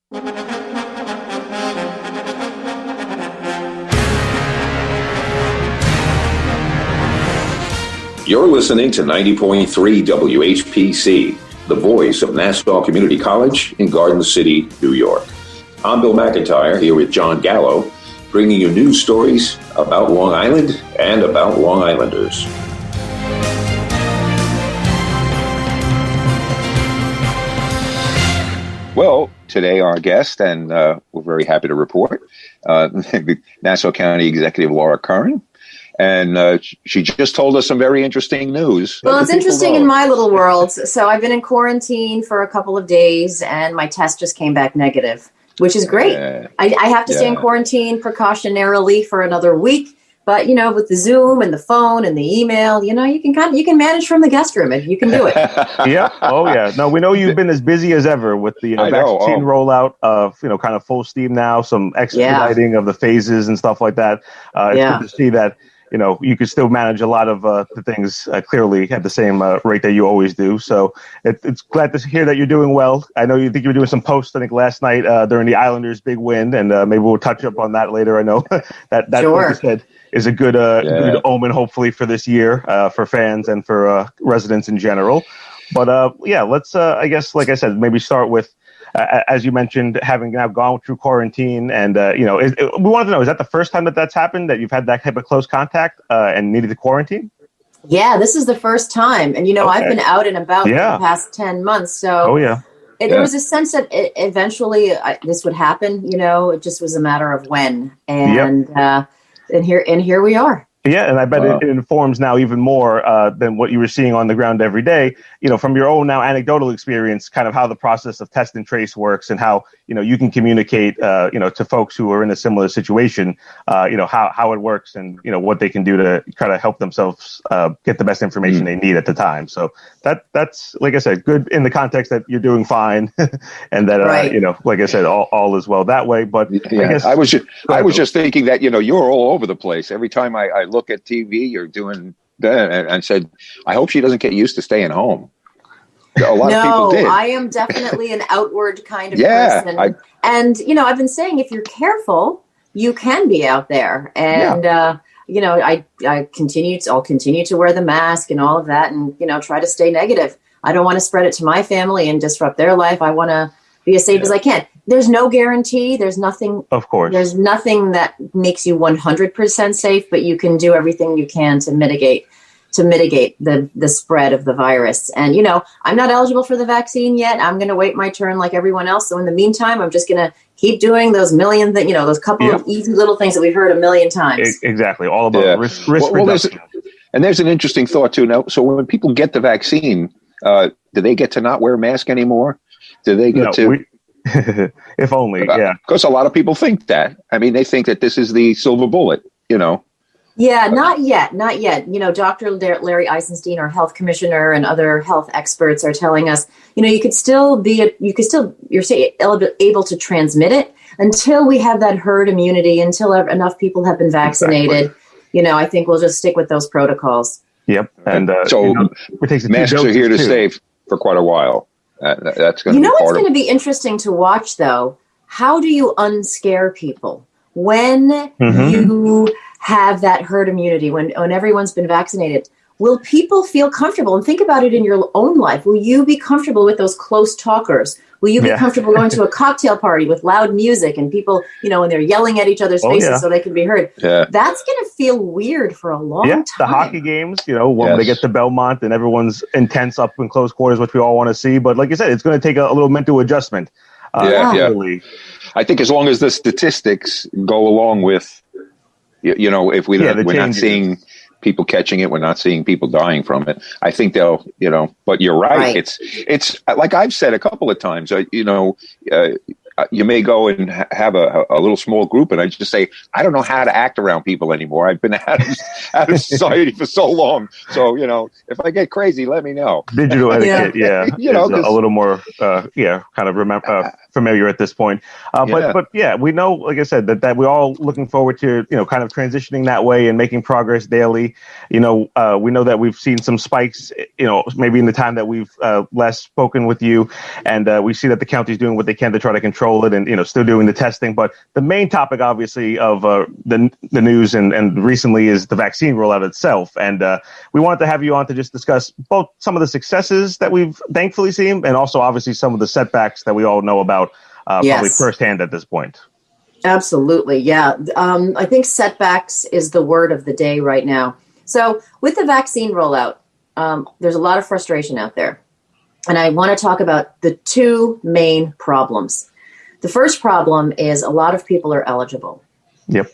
You're listening to 90.3 WHPC, the voice of Nassau Community College in Garden City, New York. I'm Bill McIntyre here with Jon Gallo, bringing you news stories about Long Island and about Long Islanders. Well, today our guest, and we're very happy to report, the Nassau County Executive Laura Curran. And she just told us some very interesting news. Well, it's interesting in my little world. So I've been in quarantine for a couple of days, and my test just came back negative, which is great. I have to stay in quarantine precautionarily for another week. But, you know, with the Zoom and the phone and the email, you know, you can manage from the guest room and you can do it. Yeah. Oh, yeah. No, we know you've been as busy as ever with the vaccine rollout of, you know, kind of full steam now, some expediting of the phases and stuff like that. It's good to see that, you know, you could still manage a lot of the things clearly at the same rate that you always do. So it's glad to hear that you're doing well. I know you think you were doing some posts, I think, last night during the Islanders' big win, and maybe we'll touch up on that later. I know that sure. Like you said, is a good omen, hopefully, for this year, for fans and for residents in general. But let's, I guess, like I said, maybe start with, as you mentioned, having now gone through quarantine, and we wanted to know, is that the first time that's happened, that you've had that type of close contact and needed to quarantine? Yeah, this is the first time, and I've been out and about for the past 10 months. So there was a sense that eventually this would happen. It just was a matter of when, and here we are. Yeah, and I bet it informs now even more than what you were seeing on the ground every day, from your own now anecdotal experience, kind of how the process of test and trace works, and how, you can communicate, to folks who are in a similar situation, how it works, and, what they can do to try to help themselves get the best information they need at the time. So that's, like I said, good in the context that you're doing fine and that, like I said, all is well that way. But I was just thinking that, you're all over the place. Every time I look at TV, you're doing that, and said, I hope she doesn't get used to staying home. A lot of people did. I am definitely an outward kind of person. I've been saying, if you're careful, you can be out there. And, I'll continue to wear the mask and all of that, and, try to stay negative. I don't want to spread it to my family and disrupt their life. I want to be as safe as I can. There's no guarantee. There's nothing. Of course. There's nothing that makes you 100% safe, but you can do everything you can to mitigate the spread of the virus. And, I'm not eligible for the vaccine yet. I'm going to wait my turn like everyone else. So in the meantime, I'm just going to keep doing those million things, those couple of easy little things that we've heard a million times. Exactly. All about risk reduction. There's an interesting thought too. Now, so when people get the vaccine, do they get to not wear a mask anymore? Do they get to? If only, because a lot of people think that. I mean, they think that this is the silver bullet, Yeah, not yet. Dr. Larry Eisenstein, our health commissioner, and other health experts are telling us, you're able to transmit it until we have that herd immunity, until enough people have been vaccinated. Exactly. I think we'll just stick with those protocols. Yep. And masks are here to stay for quite a while. That's going to be what's going to be interesting to watch, though? How do you unscare people when you have that herd immunity, when everyone's been vaccinated? Will people feel comfortable? And think about it in your own life. Will you be comfortable with those close talkers? Will you be comfortable going to a cocktail party with loud music and people, when they're yelling at each other's faces so they can be heard? Yeah. That's going to feel weird for a long time. The hockey games, when they get to Belmont and everyone's intense up in close quarters, which we all want to see. But like you said, it's going to take a little mental adjustment. Really. I think as long as the statistics go along with, if we're not seeing people catching it, we're not seeing people dying from it, I think they'll, but you're right. It's like I've said a couple of times, you may go and have a little small group, and I just say, I don't know how to act around people anymore. I've been out of society for so long. So, if I get crazy, let me know. Digital etiquette, a little more, kind of familiar at this point. But yeah, we know, like I said, that we're all looking forward to, kind of transitioning that way and making progress daily. We know that we've seen some spikes, maybe in the time that we've less spoken with you, and we see that the county's doing what they can to try to control it and, still doing the testing. But the main topic, obviously, of the news and recently is the vaccine rollout itself. And we wanted to have you on to just discuss both some of the successes that we've thankfully seen and also obviously some of the setbacks that we all know about probably firsthand at this point. Absolutely. Yeah. I think setbacks is the word of the day right now. So with the vaccine rollout, there's a lot of frustration out there. And I want to talk about the two main problems. The first problem is a lot of people are eligible. Yep.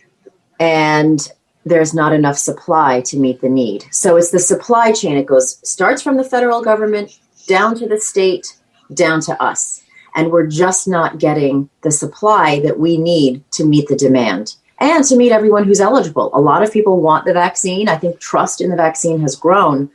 And there's not enough supply to meet the need. So it's the supply chain. It starts from the federal government down to the state, down to us. And we're just not getting the supply that we need to meet the demand and to meet everyone who's eligible. A lot of people want the vaccine. I think trust in the vaccine has grown,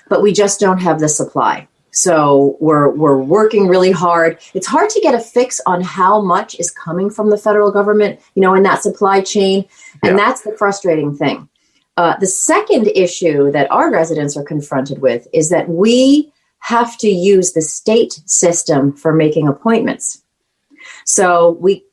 but we just don't have the supply. So we're working really hard. It's hard to get a fix on how much is coming from the federal government, in that supply chain. And that's the frustrating thing. The second issue that our residents are confronted with is that we have to use the state system for making appointments. So we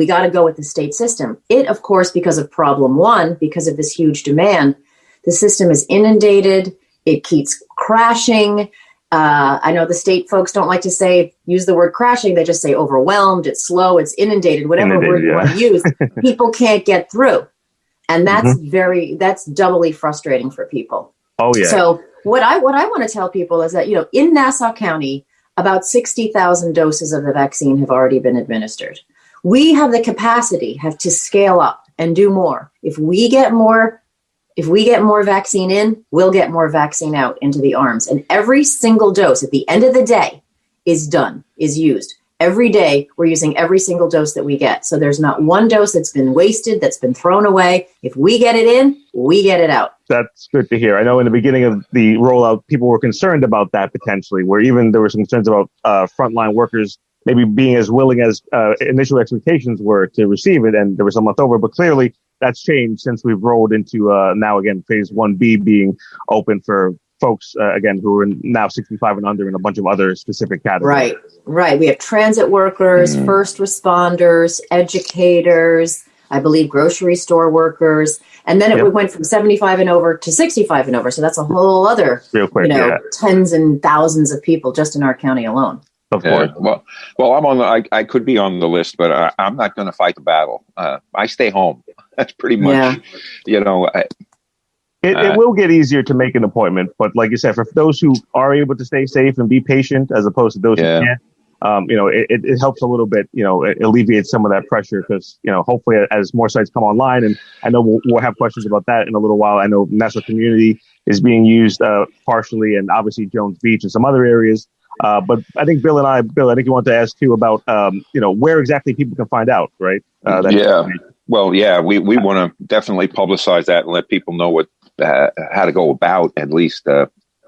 got to go with the state system. It, of course, because of problem one, because of this huge demand, the system is inundated. It keeps crashing. I know the state folks don't like to use the word crashing. They just say overwhelmed, it's slow, it's inundated, whatever word you want to use. People can't get through. And that's doubly frustrating for people. Oh, yeah. So what I want to tell people is that, in Nassau County, about 60,000 doses of the vaccine have already been administered. We have the capacity to scale up and do more. If we get more vaccine in, we'll get more vaccine out into the arms. And every single dose at the end of the day is used. Every day, we're using every single dose that we get. So there's not one dose that's been wasted, that's been thrown away. If we get it in, we get it out. That's good to hear. I know in the beginning of the rollout, people were concerned about that potentially, where even there were some concerns about frontline workers maybe being as willing as initial expectations were to receive it, and there was some left over. But clearly, that's changed since we've rolled into now again phase 1B being open for folks again who are now 65 and under and a bunch of other specific categories. Right. We have transit workers, first responders, educators, I believe grocery store workers, and then it went from 75 and over to 65 and over. So that's a whole other, tens and thousands of people just in our county alone. Of course. Well, I'm on. I could be on the list, but I'm not going to fight the battle. I stay home. That's pretty much, It will get easier to make an appointment, but like you said, for those who are able to stay safe and be patient, as opposed to those who can't, it helps a little bit. It alleviates some of that pressure because hopefully as more sites come online, and I know we'll have questions about that in a little while. I know Nassau Community is being used partially, and obviously Jones Beach and some other areas. But I think Bill, I think you want to ask too about where exactly people can find out, right? Well, we want to definitely publicize that and let people know how to go about at least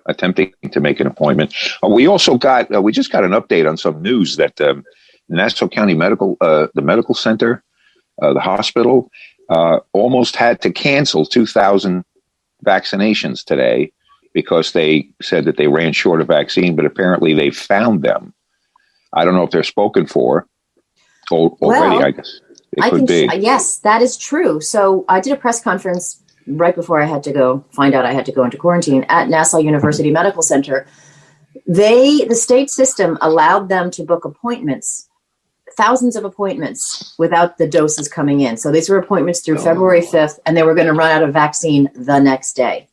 attempting to make an appointment. We also we just got an update on some news that Nassau County the medical center, the hospital, almost had to cancel 2,000 vaccinations today because they said that they ran short of vaccine, but apparently they found them. I don't know if they're spoken for already. I guess it could be. Yes, that is true. So I did a press conference right before I had to go find out I had to go into quarantine at Nassau University Medical Center. The state system allowed them to book appointments, thousands of appointments without the doses coming in. So these were appointments through February 5th, and they were going to run out of vaccine the next day,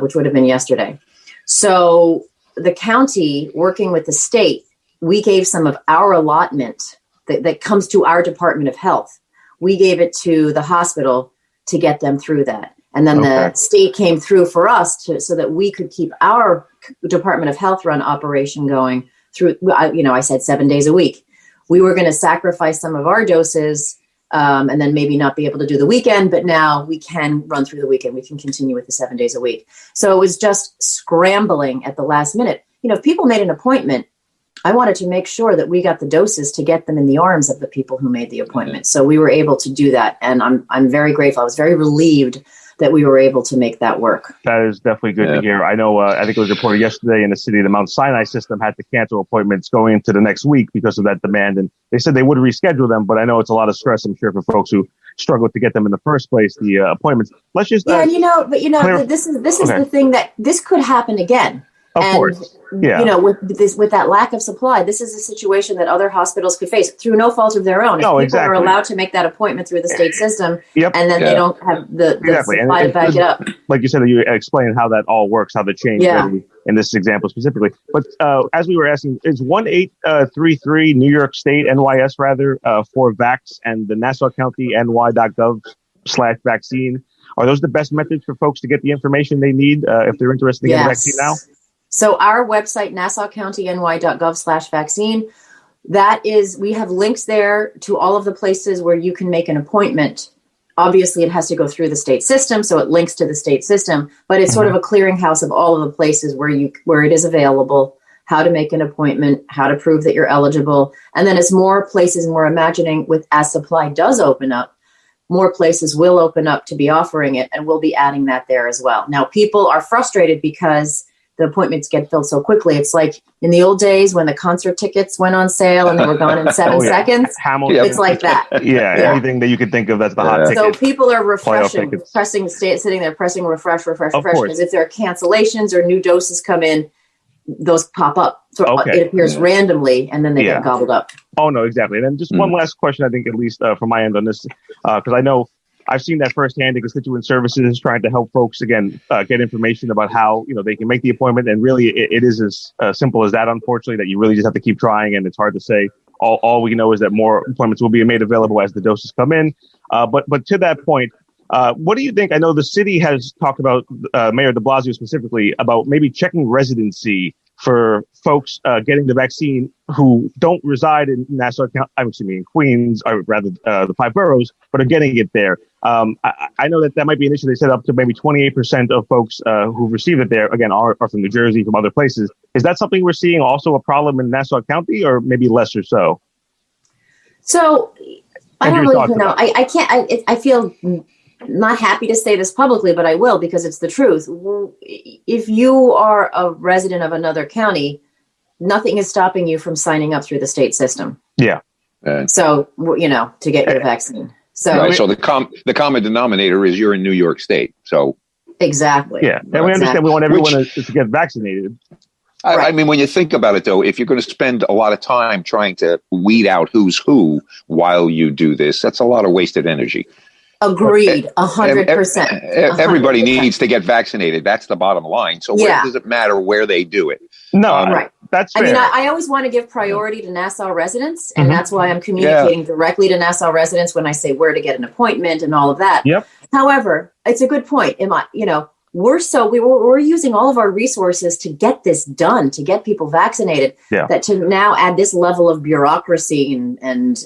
which would have been yesterday. So the county, working with the state, we gave some of our allotment that comes to our Department of Health. We gave it to the hospital to get them through that. And then the state came through for us so that we could keep our Department of Health run operation going through, I said 7 days a week. We were going to sacrifice some of our doses and then maybe not be able to do the weekend, but now we can run through the weekend. We can continue with the 7 days a week. So it was just scrambling at the last minute. If people made an appointment I wanted to make sure that we got the doses to get them in the arms of the people who made the appointment. So we were able to do that. And I'm very grateful. I was very relieved that we were able to make that work. That is definitely good to hear. I know, I think it was reported yesterday in the city, the Mount Sinai system had to cancel appointments going into the next week because of that demand. And they said they would reschedule them, but I know it's a lot of stress, I'm sure, for folks who struggle to get them in the first place, the appointments. Let's just... this is the thing, that this could happen again. Of course. Yeah. With that lack of supply, this is a situation that other hospitals could face through no fault of their own. If people are allowed to make that appointment through the state system, and then they don't have the supply to back it up. Like you said, you explained how that all works, how the change in this example specifically. But as we were asking, is 1833 New York State, NYS rather, for Vax and the Nassau County ny.gov/vaccine, are those the best methods for folks to get the information they need if they're interested in getting a vaccine now? So our website, nassaucountyny.gov/vaccine, we have links there to all of the places where you can make an appointment. Obviously, it has to go through the state system, so it links to the state system, but it's sort of a clearinghouse of all of the places where it is available, how to make an appointment, how to prove that you're eligible. And then as more places, and we're imagining as supply does open up, more places will open up to be offering it, and we'll be adding that there as well. Now, people are frustrated because the appointments get filled so quickly. It's like in the old days when the concert tickets went on sale and they were gone in 7 seconds. It's like that. Anything that you could think of that's the hot ticket. So people are pressing refresh, because if there are cancellations or new doses come in, those pop up. So it appears randomly, and then they get gobbled up. Oh, no, exactly. And then just one last question, I think, at least from my end on this, because I know I've seen that firsthand. The Constituent Services is trying to help folks, again, get information about how they can make the appointment. And really, it is as simple as that, unfortunately, that you really just have to keep trying. And it's hard to say. All we know is that more appointments will be made available as the doses come in. But to that point, what do you think? I know the city has talked about, Mayor de Blasio specifically, about maybe checking residency for folks getting the vaccine who don't reside in Nassau County, in Queens, or rather the 5 boroughs, but are getting it there. I know that might be an issue. They said up to maybe 28% of folks who've received it there, again, are from New Jersey, from other places. Is that something we're seeing also a problem in Nassau County, or maybe less or so? So I don't really know. I can't. I feel not happy to say this publicly, but I will, because it's the truth. If you are a resident of another county, nothing is stopping you from signing up through the state system. Yeah. So, to get your vaccine. So, so the common denominator is you're in New York State. So exactly. Yeah. And we understand we want everyone to get vaccinated. I mean, when you think about it, though, if you're going to spend a lot of time trying to weed out who's who while you do this, that's a lot of wasted energy. Agreed, 100%. Everybody needs to get vaccinated. That's the bottom line. So where does it matter where they do it? No, right. That's fair. I mean, I always want to give priority to Nassau residents, and that's why I'm communicating directly to Nassau residents when I say where to get an appointment and all of that. Yep. However, it's a good point. We're using all of our resources to get this done, to get people vaccinated, that to now add this level of bureaucracy and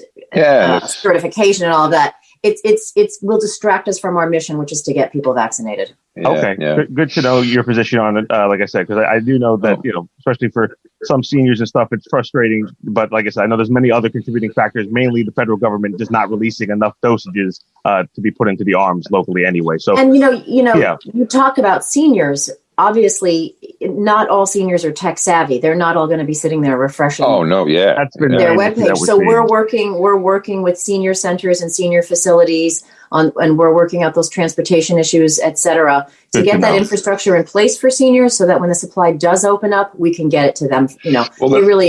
certification and all of that, it will distract us from our mission, which is to get people vaccinated. Good to know your position on it. Like I said, because I do know that especially for some seniors and stuff, it's frustrating. But like I said, I know there's many other contributing factors. Mainly, the federal government just not releasing enough dosages to be put into the arms locally anyway. So, and you talk about seniors. Obviously, not all seniors are tech savvy. They're not all going to be sitting there refreshing. Oh no, that's been their webpage. So we're working with senior centers and senior facilities and we're working out those transportation issues, et cetera, to get that infrastructure in place for seniors, so that when the supply does open up, we can get it to them. They really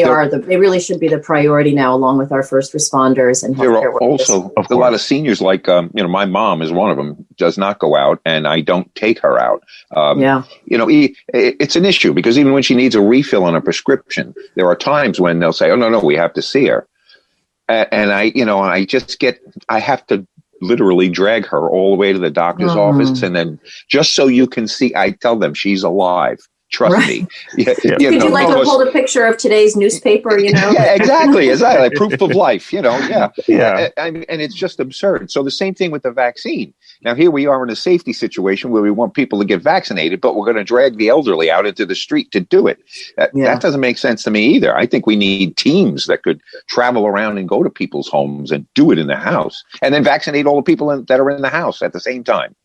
should be the priority now, along with our first responders and healthcare workers. Also, a lot of seniors, like my mom is one of them, does not go out, and I don't take her out. It's an issue, because even when she needs a refill on a prescription, there are times when they'll say, "Oh no, we have to see her," and I have to literally drag her all the way to the doctor's office, and then just so you can see, I tell them she's alive. Trust me. Yeah, Could you hold a picture of today's newspaper, Yeah, exactly. Like proof of life, Yeah. And it's just absurd. So the same thing with the vaccine. Now, here we are in a safety situation where we want people to get vaccinated, but we're going to drag the elderly out into the street to do it. That doesn't make sense to me either. I think we need teams that could travel around and go to people's homes and do it in the house and then vaccinate all the people that are in the house at the same time.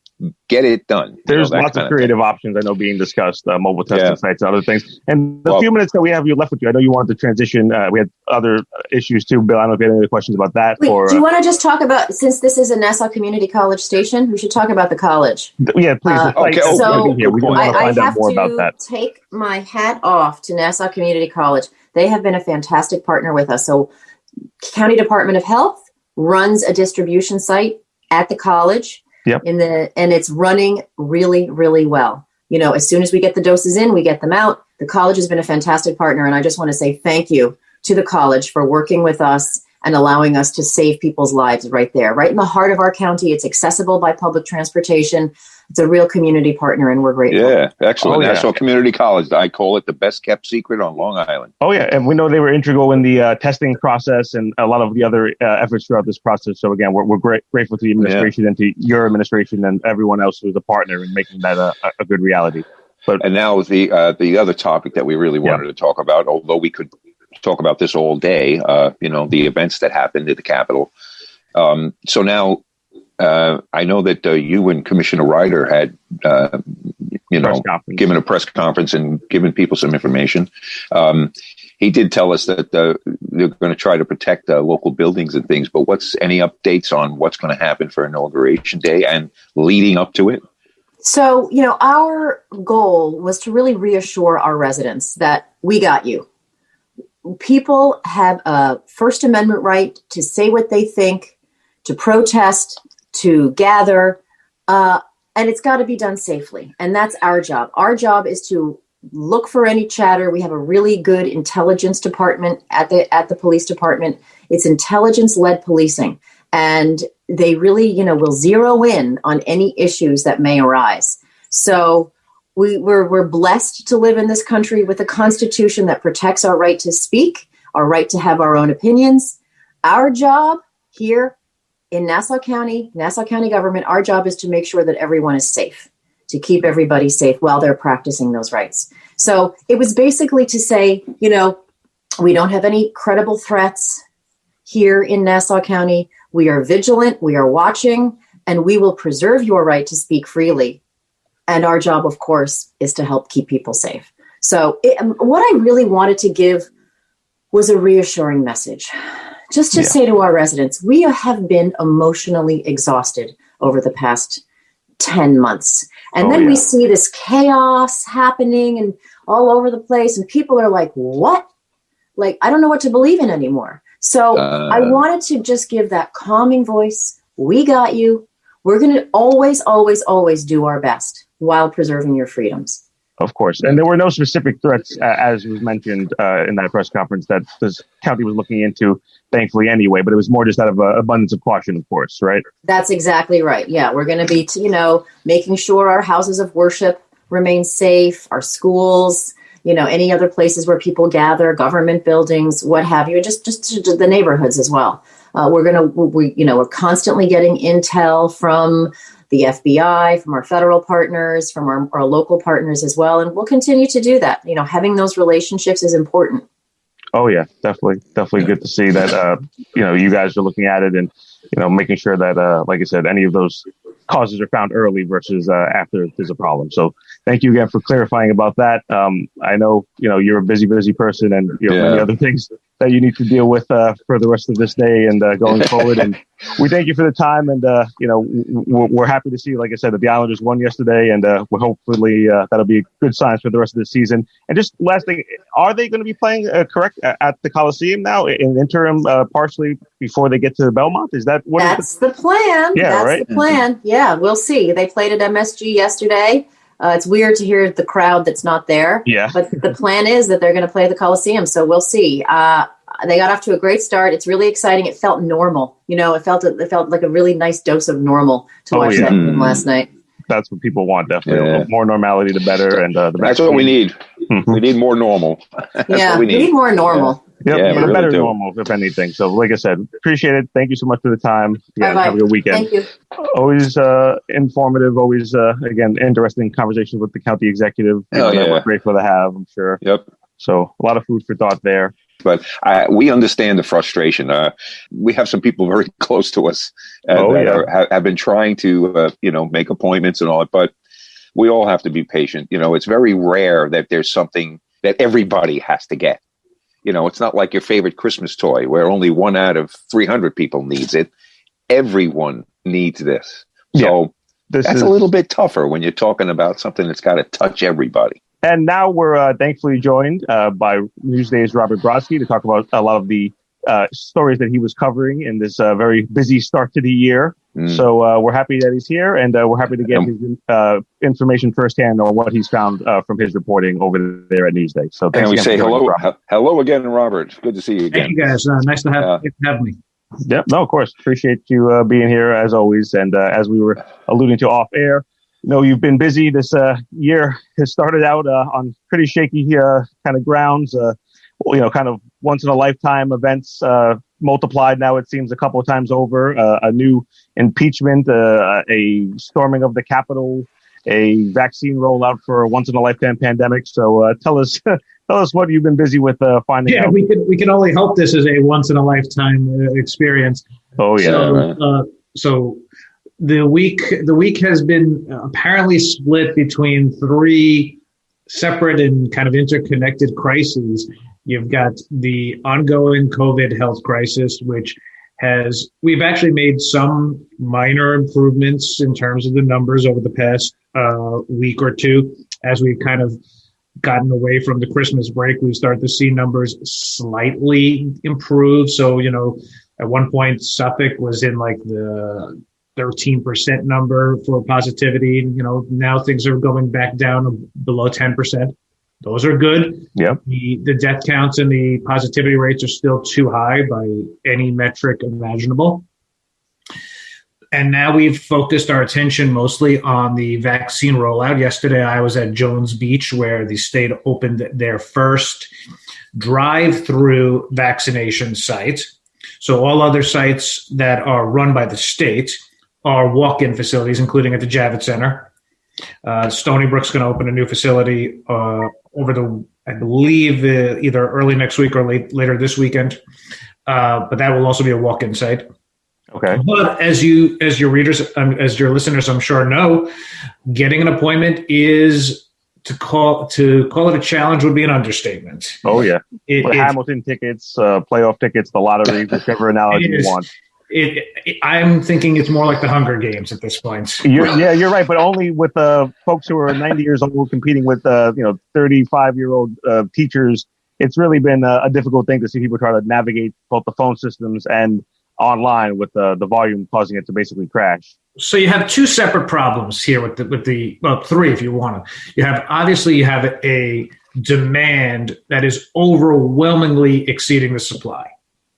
Get it done. There's lots of creative options I know being discussed, mobile testing sites and other things. And the few minutes that we have left with you, I know you wanted to transition. We had other issues too, Bill. I don't know if you had any questions about that. Wait, do you want to just talk about, since this is a Nassau Community College station, we should talk about the college. Yeah, please. So I have to take my hat off to Nassau Community College. They have been a fantastic partner with us. So County Department of Health runs a distribution site at the college. Yep. And it's running really, really well. As soon as we get the doses in, we get them out. The college has been a fantastic partner. And I just want to say thank you to the college for working with us and allowing us to save people's lives right there, right in the heart of our county. It's accessible by public transportation. It's a real community partner, and we're grateful. Yeah, excellent. Nassau Community College. I call it the best kept secret on Long Island. Oh, yeah. And we know they were integral in the testing process and a lot of the other efforts throughout this process. So, again, we're grateful to the administration and to your administration and everyone else who's a partner in making that a good reality. And now the other topic that we really wanted to talk about, although we could talk about this all day, the events that happened at the Capitol. So now I know that you and Commissioner Ryder had, given a press conference and given people some information. He did tell us that they're going to try to protect local buildings and things, but any updates on what's going to happen for Inauguration Day and leading up to it? So, our goal was to really reassure our residents that we got you. People have a First Amendment right to say what they think, to protest, to gather, and it's got to be done safely. And that's our job. Our job is to look for any chatter. We have a really good intelligence department at the police department. It's intelligence-led policing. And they really, will zero in on any issues that may arise. So we're blessed to live in this country with a constitution that protects our right to speak, our right to have our own opinions. Our job here in Nassau County government, our job is to make sure that everyone is safe, to keep everybody safe while they're practicing those rights. So it was basically to say, we don't have any credible threats here in Nassau County. We are vigilant, we are watching, and we will preserve your right to speak freely. And our job, of course, is to help keep people safe. So what I really wanted to give was a reassuring message. Just to say to our residents, we have been emotionally exhausted over the past 10 months. And then we see this chaos happening and all over the place. And people are like, what? Like, I don't know what to believe in anymore. So I wanted to just give that calming voice. We got you. We're going to always, always, always do our best while preserving your freedoms. Of course. And there were no specific threats, as was mentioned in that press conference, that this county was looking into, thankfully, anyway. But it was more just out of abundance of caution, of course, right? That's exactly right. Yeah, we're going to be, making sure our houses of worship remain safe, our schools, any other places where people gather, government buildings, what have you, just the neighborhoods as well. We're constantly getting intel from the FBI, from our federal partners, from our local partners as well. And we'll continue to do that. Having those relationships is important. Oh, yeah, definitely good to see that, you guys are looking at it and, making sure that, like I said, any of those causes are found early versus after there's a problem. So thank you again for clarifying about that. I know, you're a busy person and many other things that you need to deal with for the rest of this day and going forward. And we thank you for the time. And, we're happy to see, like I said, that the Islanders won yesterday. And we're hopefully that'll be good signs for the rest of the season. And just last thing, are they going to be playing correct at the Coliseum now in interim partially before they get to Belmont? Is that what? That's the plan. Yeah, that's right. The plan. Yeah, we'll see. They played at MSG yesterday. It's weird to hear the crowd that's not there. Yeah. But the plan is that they're going to play the Coliseum. So we'll see. They got off to a great start. It's really exciting. It felt normal. It felt like a really nice dose of normal to watch that game last night. That's what people want, definitely. Yeah. More normality, the better. And that's what we need. We need more normal. That's what we need more normal. Yep, yeah, really better normal, if anything. So, like I said, appreciate it. Thank you so much for the time. Yeah, have a good weekend. Thank you. Always informative, always, again, interesting conversations with the county executive. We're grateful to have, I'm sure. Yep. So, a lot of food for thought there. But we understand the frustration. We have some people very close to us that have been trying to, make appointments and all that. But we all have to be patient. It's very rare that there's something that everybody has to get. It's not like your favorite Christmas toy where only 1 out of 300 people needs it. Everyone needs this. So that's a little bit tougher when you're talking about something that's got to touch everybody. And now we're thankfully joined by Newsday's Robert Brodsky to talk about a lot of the stories that he was covering in this very busy start to the year. So we're happy that he's here, and we're happy to get his information firsthand on what he's found from his reporting over there at Newsday. So thanks. And we say hello again, Robert. Good to see you again. Thank you, guys. Nice to have me. Yep. No, of course. Appreciate you being here as always. And as we were alluding to off air, you've been busy. This year has started out on pretty shaky kind of grounds. Kind of once in a lifetime events multiplied. Now it seems a couple of times over. A new impeachment, a storming of the Capitol, a vaccine rollout for a once in a lifetime pandemic. So tell us what you've been busy with finding out. We can only hope this is a once in a lifetime experience. Oh yeah. So the week has been apparently split between 3 separate and kind of interconnected crises. You've got the ongoing COVID health crisis, which we've actually made some minor improvements in terms of the numbers over the past week or two. As we've kind of gotten away from the Christmas break, we've started to see numbers slightly improve. So, at one point, Suffolk was in like the 13% number for positivity. Now things are going back down below 10%. Those are good. Yep. The death counts and the positivity rates are still too high by any metric imaginable. And now we've focused our attention mostly on the vaccine rollout. Yesterday, I was at Jones Beach, where the state opened their first drive-through vaccination site. So all other sites that are run by the state are walk-in facilities, including at the Javits Center. Stony Brook's going to open a new facility I believe, either early next week or later this weekend. But that will also be a walk-in site. Okay. But as your readers, as your listeners, I'm sure know, getting an appointment is to call it a challenge would be an understatement. Oh yeah. Hamilton tickets, playoff tickets, the lottery, whichever analogy you want. I'm thinking it's more like the Hunger Games at this point. You're right, but only with folks who are 90 years old competing with 35-year-old teachers. It's really been a difficult thing to see people try to navigate both the phone systems and online with the volume causing it to basically crash. So you have 2 separate problems here with the 3 if you want to. You have a demand that is overwhelmingly exceeding the supply.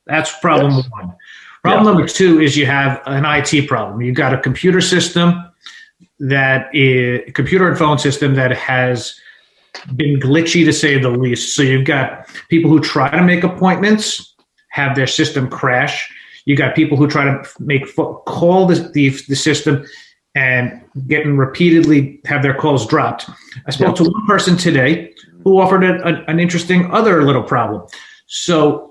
That's problem 1. Problem number 2 is you have an IT problem. You've got a computer and phone system that has been glitchy to say the least. So you've got people who try to make appointments, have their system crash. You got people who try to call the system and repeatedly have their calls dropped. I spoke to one person today who offered an interesting other little problem. So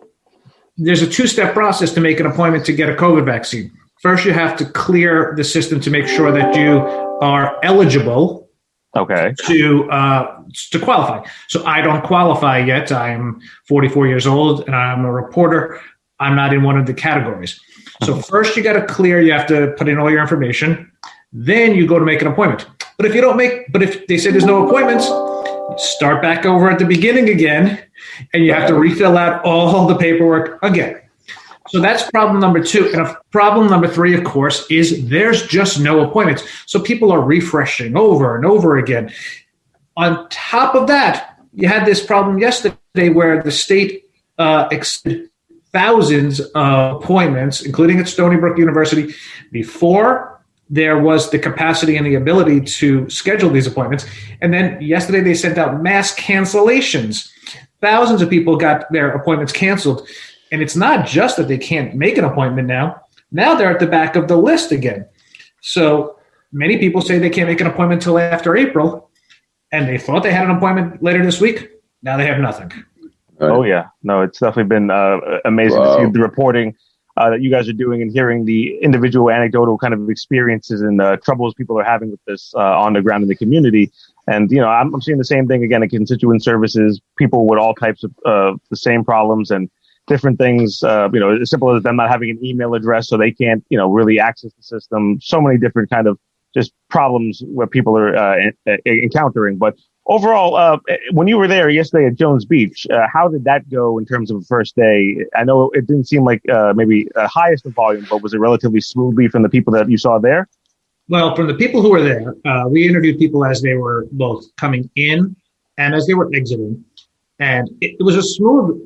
there's a 2-step process to make an appointment to get a COVID vaccine. First, you have to clear the system to make sure that you are eligible to qualify. So I don't qualify yet. I'm 44 years old and I'm a reporter. I'm not in one of the categories. So first you got to clear, you have to put in all your information. Then you go to make an appointment. But if they say there's no appointments, start back over at the beginning again, and you have to refill out all the paperwork again. So that's problem number 2. And problem number 3, of course, is there's just no appointments. So people are refreshing over and over again. On top of that, you had this problem yesterday where the state extended thousands of appointments, including at Stony Brook University, before there was the capacity and the ability to schedule these appointments. And then yesterday they sent out mass cancellations. Thousands of people got their appointments canceled. And it's not just that they can't make an appointment now. Now they're at the back of the list again. So many people say they can't make an appointment until after April. And they thought they had an appointment later this week. Now they have nothing. Oh, yeah. No, it's definitely been amazing to see the reporting that you guys are doing and hearing the individual anecdotal kind of experiences and troubles people are having with this on the ground in the community. And, I'm seeing the same thing again in constituent services, people with all types of the same problems and different things, as simple as them not having an email address so they can't, really access the system. So many different kind of just problems where people are encountering. But overall, when you were there yesterday at Jones Beach, how did that go in terms of the first day? I know it didn't seem like maybe highest of volume, but was it relatively smoothly from the people that you saw there? Well, from the people who were there, we interviewed people as they were both coming in and as they were exiting. And it was a smooth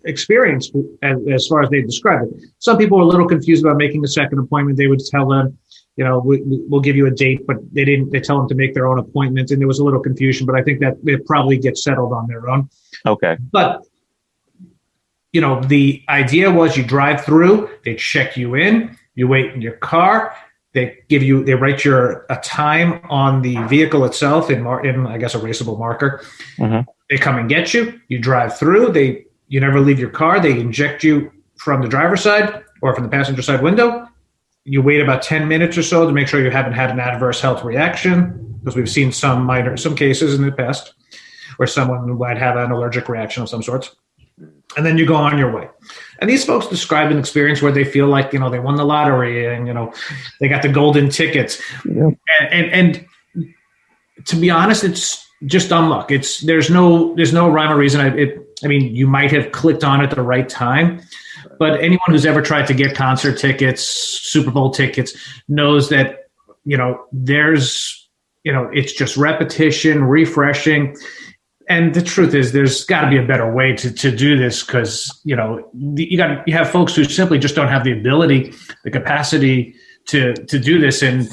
experience as far as they described it. Some people were a little confused about making a second appointment. They would tell them, we'll give you a date, but they tell them to make their own appointment. And there was a little confusion, but I think that it probably gets settled on their own. Okay. But, the idea was you drive through, they check you in, you wait in your car, they write a time on the vehicle itself in I guess, a erasable marker. Mm-hmm. They come and get you, you drive through, you never leave your car, they inject you from the driver's side or from the passenger side window. You wait about 10 minutes or so to make sure you haven't had an adverse health reaction, because we've seen some cases in the past where someone might have an allergic reaction of some sort. And then you go on your way. And these folks describe an experience where they feel like, they won the lottery and, they got the golden tickets. Yeah. And to be honest, it's just dumb luck. There's no rhyme or reason. You might have clicked on at the right time. But anyone who's ever tried to get concert tickets, Super Bowl tickets, knows that, it's just repetition, refreshing. And the truth is there's got to be a better way to do this, because, you have folks who simply just don't have the ability, the capacity to do this. And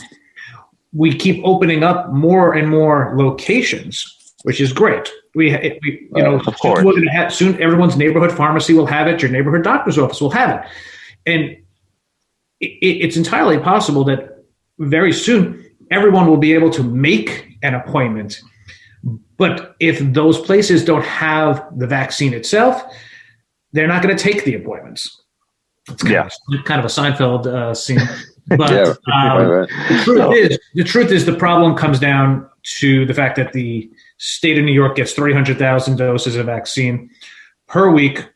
we keep opening up more and more locations, which is great. Of course. We're going to soon everyone's neighborhood pharmacy will have it. Your neighborhood doctor's office will have it. And it's entirely possible that very soon everyone will be able to make an appointment. But if those places don't have the vaccine itself, they're not going to take the appointments. It's kind of a Seinfeld scene. But the truth is the problem comes down to the fact that the state of New York gets 300,000 doses of vaccine per week.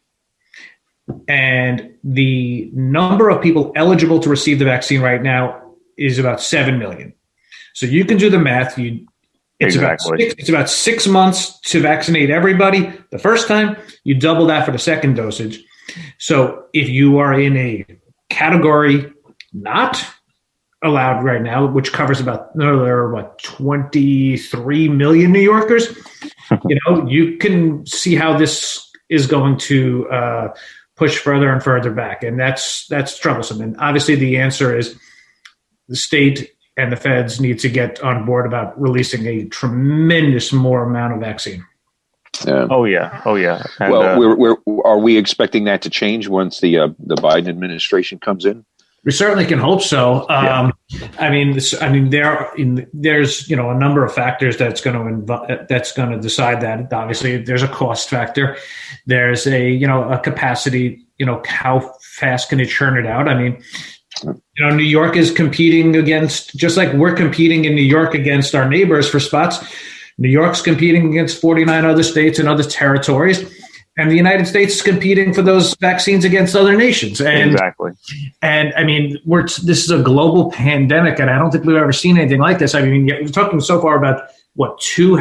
And the number of people eligible to receive the vaccine right now is about 7 million. So you can do the math. It's about 6 months to vaccinate everybody the first time. You double that for the second dosage. So if you are in a category not allowed right now, which covers about 23 million New Yorkers, you can see how this is going to push further and further back. And that's troublesome. And obviously the answer is the state and the feds need to get on board about releasing a tremendous more amount of vaccine. Oh yeah. And, are we expecting that to change once the Biden administration comes in? We certainly can hope so. There's a number of factors that's going to decide that. Obviously, there's a cost factor. There's a capacity. How fast can it churn it out? New York is competing against, just like we're competing in New York against our neighbors for spots. New York's competing against 49 other states and other territories. And the United States is competing for those vaccines against other nations. And, exactly. And this is a global pandemic, and I don't think we've ever seen anything like this. We're talking so far about two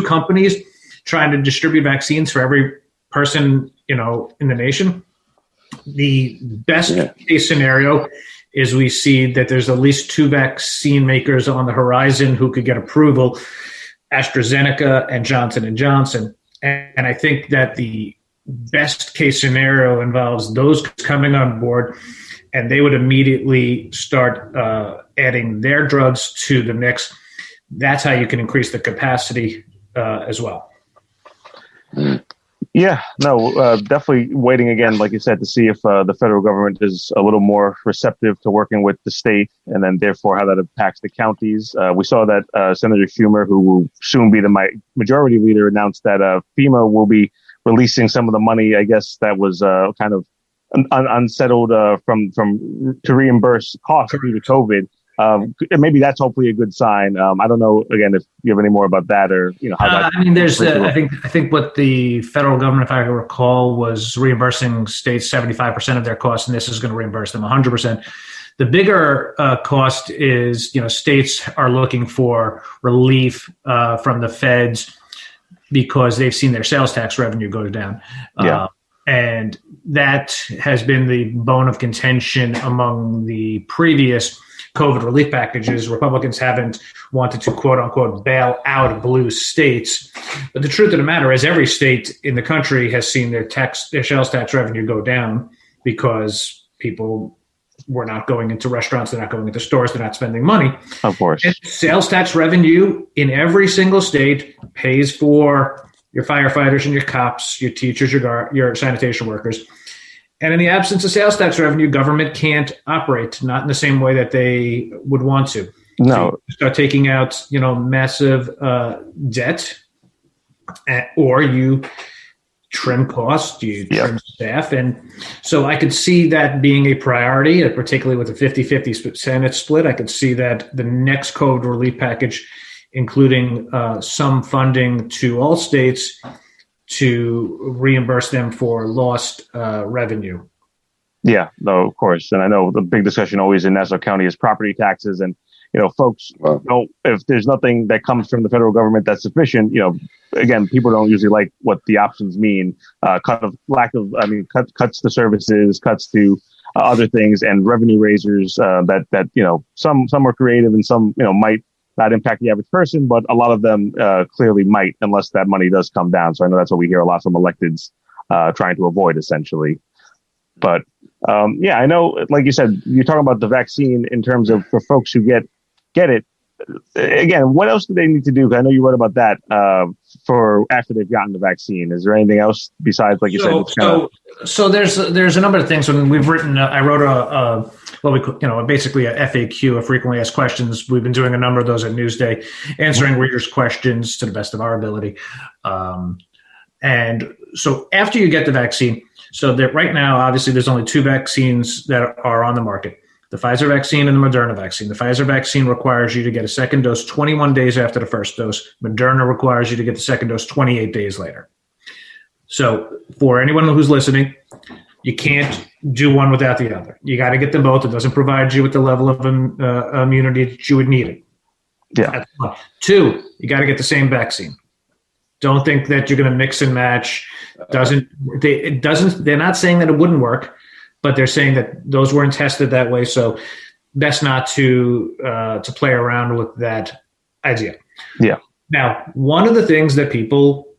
companies trying to distribute vaccines for every person, in the nation. The best case scenario is we see that there's at least 2 vaccine makers on the horizon who could get approval, AstraZeneca and Johnson & Johnson. And I think that the best case scenario involves those coming on board, and they would immediately start adding their drugs to the mix. That's how you can increase the capacity as well. Yeah, no, definitely waiting again, like you said, to see if the federal government is a little more receptive to working with the state, and then therefore how that impacts the counties. We saw that Senator Schumer, who will soon be the majority leader, announced that FEMA will be releasing some of the money, I guess, that was kind of unsettled to reimburse costs due to COVID. Maybe that's hopefully a good sign. I don't know, again, if you have any more about that or, how that. I mean, there's, I think what the federal government, if I recall, was reimbursing states 75% of their costs, and this is going to reimburse them 100%. The bigger cost is, states are looking for relief from the feds because they've seen their sales tax revenue go down. And that has been the bone of contention among the previous COVID relief packages. Republicans haven't wanted to, quote unquote, bail out blue states. But the truth of the matter is every state in the country has seen their sales tax revenue go down because people were not going into restaurants, they're not going into stores, they're not spending money. Of course. And sales tax revenue in every single state pays for your firefighters and your cops, your teachers, your sanitation workers. And in the absence of sales tax revenue, government can't operate, not in the same way that they would want to. No. So you start taking out, massive debt, or you trim costs, you trim staff. And so I could see that being a priority, particularly with a 50-50 Senate split. I could see that the next COVID relief package, including some funding to all states to reimburse them for lost revenue. Yeah, no, of course. And I know the big discussion always in Nassau County is property taxes. And, folks, if there's nothing that comes from the federal government that's sufficient, again, people don't usually like what the options mean. Cuts to services, cuts to other things, and revenue raisers that some are creative and some, might not impact the average person, but a lot of them clearly might, unless that money does come down. So I know that's what we hear a lot from electeds trying to avoid, essentially. But I know, like you said, you're talking about the vaccine in terms of for folks who get it. Again, what else do they need to do? I know you wrote about that for after they've gotten the vaccine. Is there anything else besides, like you said? So there's a number of things. When we've written, I wrote basically a FAQ, a frequently asked questions. We've been doing a number of those at Newsday, answering readers' questions to the best of our ability. And so after you get the vaccine, so that right now, obviously, there's only two vaccines that are on the market. The Pfizer vaccine and the Moderna vaccine. The Pfizer vaccine requires you to get a second dose 21 days after the first dose. Moderna requires you to get the second dose 28 days later. So for anyone who's listening, you can't do one without the other. You got to get them both. It doesn't provide you with the level of immunity that you would need it. Yeah. That's one. Two, you got to get the same vaccine. Don't think that you're going to mix and match. They're not saying that it wouldn't work, but they're saying that those weren't tested that way. So best not to play around with that idea. Yeah. Now, one of the things that people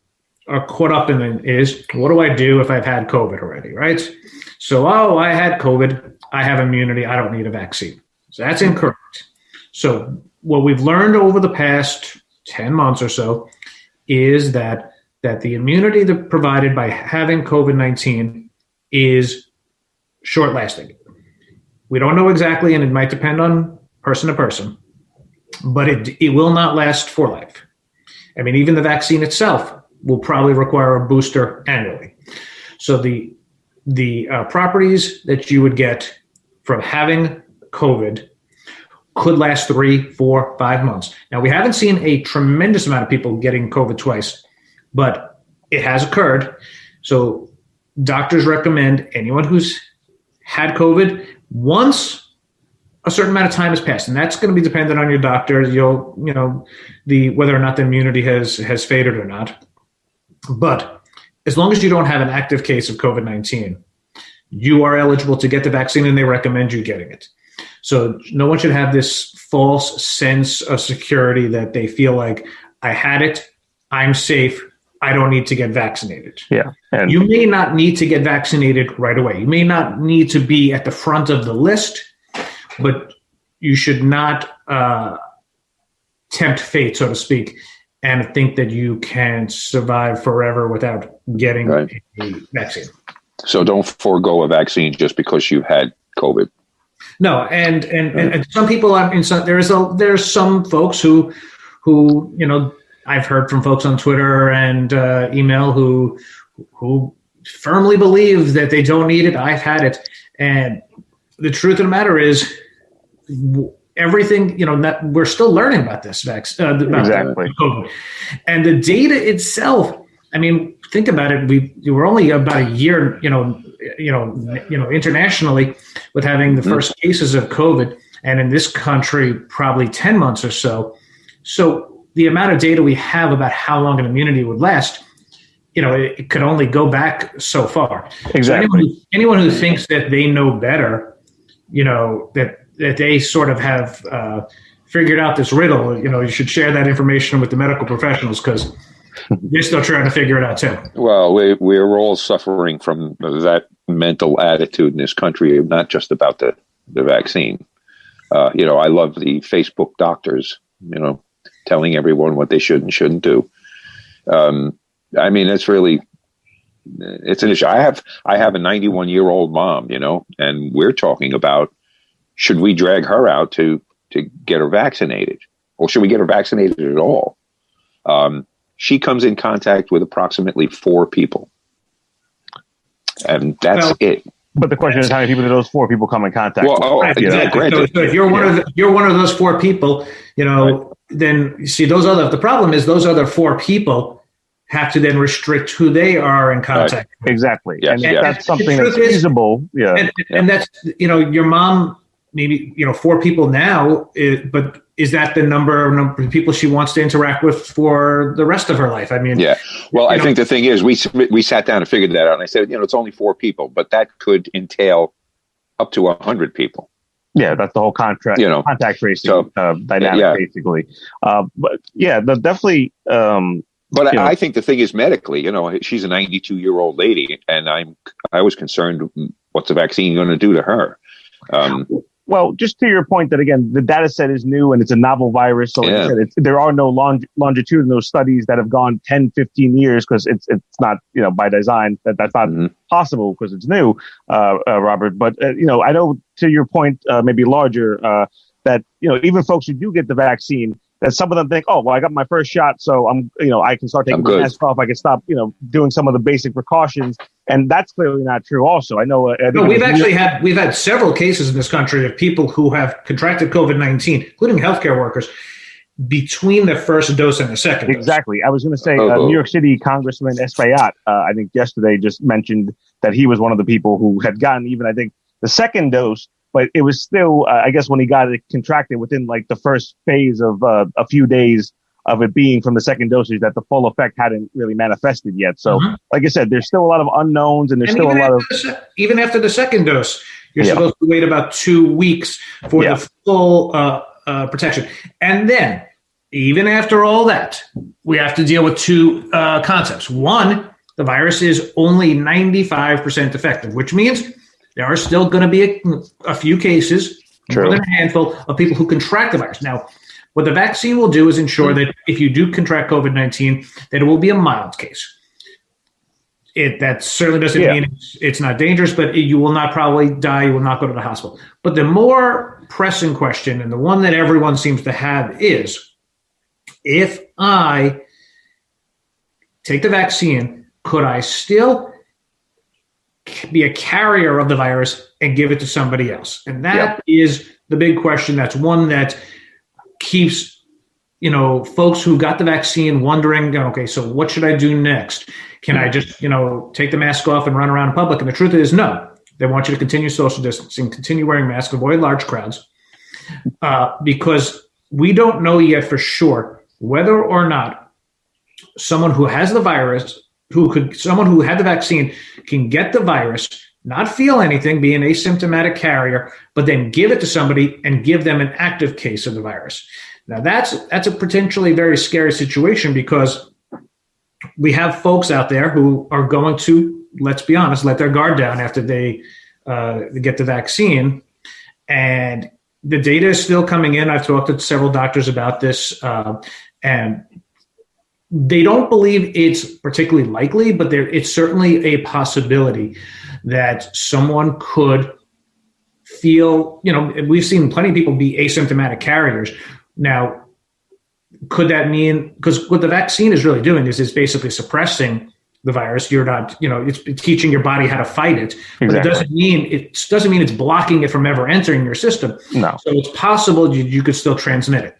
are caught up in is, what do I do if I've had COVID already, right? So, I had COVID. I have immunity. I don't need a vaccine. So that's incorrect. So what we've learned over the past 10 months or so is that the immunity that provided by having COVID-19 is short-lasting. We don't know exactly, and it might depend on person to person, but it will not last for life. I mean, even the vaccine itself will probably require a booster annually. So the properties that you would get from having COVID could last 3, 4, 5 months. Now, we haven't seen a tremendous amount of people getting COVID twice, but it has occurred. So doctors recommend anyone who's had COVID once a certain amount of time has passed, and that's going to be dependent on your doctor. Whether or not the immunity has faded or not. But as long as you don't have an active case of COVID-19, you are eligible to get the vaccine, and they recommend you getting it. So no one should have this false sense of security that they feel like, I had it, I'm safe, I don't need to get vaccinated. Yeah. And you may not need to get vaccinated right away. You may not need to be at the front of the list, but you should not tempt fate, so to speak, and think that you can survive forever without getting a vaccine. So don't forego a vaccine just because you've had COVID. No, and some people, there's some folks who I've heard from folks on Twitter and email who firmly believe that they don't need it. I've had it, and the truth of the matter is, everything we're still learning about this vaccine, exactly. COVID, and the data itself. I mean, think about it. We were only about a year, internationally, with having the first cases of COVID, and in this country, probably 10 months or so. So the amount of data we have about how long an immunity would last, it could only go back so far. Exactly. So anyone who thinks that they know better, that they sort of have figured out this riddle, you should share that information with the medical professionals, because they're still trying to figure it out too. Well, we're all suffering from that mental attitude in this country, not just about the vaccine. I love the Facebook doctors, telling everyone what they should and shouldn't do. I mean, it's an issue. I have a 91-year-old mom, and we're talking about, should we drag her out to get her vaccinated, or should we get her vaccinated at all? She comes in contact with approximately 4 people, and that's it. But the question is, how many people do those 4 people come in contact with? Exactly. So if you're one of those 4 people, then you see the problem is those other 4 people have to then restrict who they are in contact with. Exactly. Yes, and that's something that's feasible. And that's, your mom, maybe, 4 people now, but is that the number of people she wants to interact with for the rest of her life? I mean, Well, I think the thing is, we sat down and figured that out, and I said, it's only 4 people, but that could entail up to 100 people. Yeah, that's the whole contact tracing dynamic, basically. But definitely. But I think the thing is, medically, she's a 92-year-old lady, and I was concerned, what's the vaccine going to do to her? Well, just to your point that, again, the data set is new and it's a novel virus. So like I said, there are no longitudinal studies that have gone 10, 15 years, because it's not, by design that's not possible because it's new, Robert. But, I know, to your point, maybe larger, that, even folks who do get the vaccine, that some of them think, oh, well, I got my first shot, so I can start taking the mask off. I can stop, doing some of the basic precautions, and that's clearly not true. Also, I know. We've had several cases in this country of people who have contracted COVID-19, including healthcare workers, between the first dose and the second. Exactly. I was going to say, New York City Congressman Espaillat, I think yesterday just mentioned that he was one of the people who had gotten even, I think, the second dose. But it was still, I guess, when he got it contracted within like the first phase of a few days of it being from the second dosage, that the full effect hadn't really manifested yet. So, like I said, there's still a lot of unknowns, and there's still a lot of even after the second dose, you're supposed to wait about 2 weeks for the full protection, and then even after all that, we have to deal with 2 concepts. One, the virus is only 95% effective, which means there are still going to be a few cases, more than a handful, of people who contract the virus. Now, what the vaccine will do is ensure that if you do contract COVID-19, that it will be a mild case. That certainly doesn't mean it's not dangerous, but you will not probably die. You will not go to the hospital. But the more pressing question, and the one that everyone seems to have, is if I take the vaccine, could I still be a carrier of the virus and give it to somebody else? And that is the big question. That's one that keeps, folks who got the vaccine wondering, okay, so what should I do next? Can I just, take the mask off and run around in public? And the truth is, no. They want you to continue social distancing, continue wearing masks, avoid large crowds, because we don't know yet for sure whether or not someone who has the virus, someone who had the vaccine can get the virus, not feel anything, be an asymptomatic carrier, but then give it to somebody and give them an active case of the virus. Now that's a potentially very scary situation, because we have folks out there who are going to, let's be honest, let their guard down after they get the vaccine. And the data is still coming in. I've talked to several doctors about this, and they don't believe it's particularly likely, but it's certainly a possibility that someone could feel, we've seen plenty of people be asymptomatic carriers. Now, could that mean, because what the vaccine is really doing is it's basically suppressing the virus. You're not, it's teaching your body how to fight it, but It doesn't mean it's blocking it from ever entering your system. No. So it's possible you could still transmit it.